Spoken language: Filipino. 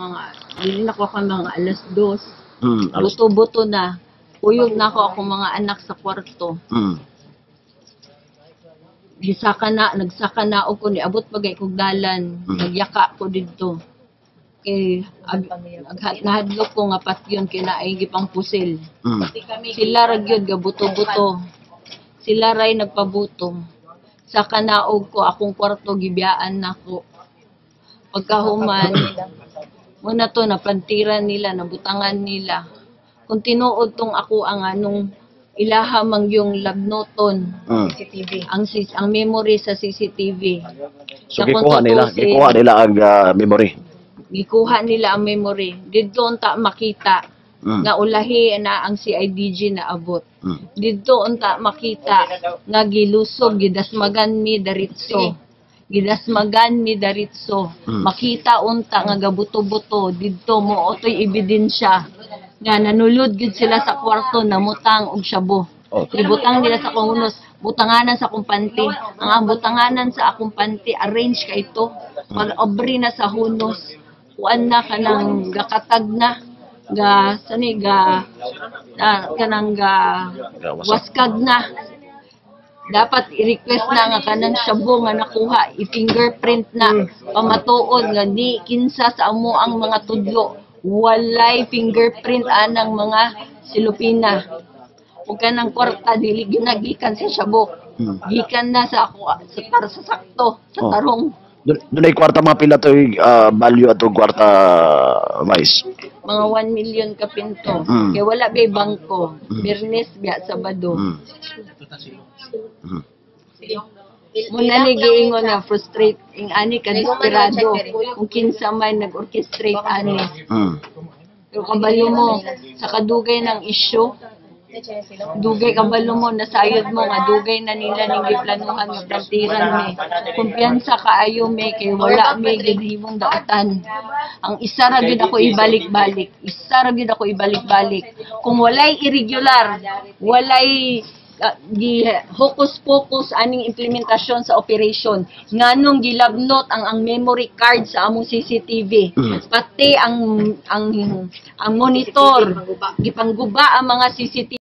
mga, hindi na ko mga alas 2. Alas. Buto-buto na. Uyog na ako mga anak sa kwarto. Nagsaka na ako ni abot pagay kog dalan. Nagyaka ko didto. Kay nahadlok ko nga patyon kinaay gipang pusil. Sila ra gyud ga buto-buto. Sila ray nagpabuto. Sa kanaog ko akong kwarto gibiyaan nako. Pagkahuman muna to napantiran nila, nabutangan nila. Kung tinuod tong ako ang anong ilaha mang yung labnoton, CCTV. Ang memory sa CCTV. So gikuha nila ang memory. Gikuha nila ang memory. Didto unta makita nga ulahi na ang CIDG na abot. Didto unta makita nga gilusog gidasmagan mi daritso. Gidasmagan mi daritso. Makita unta nga gabuto-buto didto mo otoy ebidensya nga nanulod gid sila sa kwarto namutang og syabo. Ibutang nila sa kungunos, butanganan sa kumpante. Ang butanganan sa akong panty arrange kay ito. Pag-obri na sa hunos. Kuan na kanang gakatag na kanang waskag na. Dapat i-request na nga kanang syabo nga nakuha, i-fingerprint na pamatuod nga di kinsa sa amo ang mga tudlo. Walay fingerprint anang mga silupina. Ug kanang kwarta dili ginagikan sa syabo. Gikan na sa ako para sa sakto sa tarong. Doon ay kwarta mga pila to value ato kwarta vice. Mga 1 million ka pinto. Kaya wala bay bangko. Birnes biya Sabado. Muna ni giingon na frustrate ing ani ka desperado kung kinsa man nag-orchestrate ani. Pero kabalo mo sa kadugay ng isyu. Dugay kabalo mo nasayod mo nga dugay na nila ning giplanuhan nga plantiran mi. Kumpiyansa kaayo mi kay wala mi gidhimong daotan. Ang isa ra gyud ako ibalik-balik. Kung walay irregular, walay hocus-pocus aning implementasyon sa operation nganong gilabnot ang memory card sa among CCTV pati ang monitor gipangguba ang mga CCTV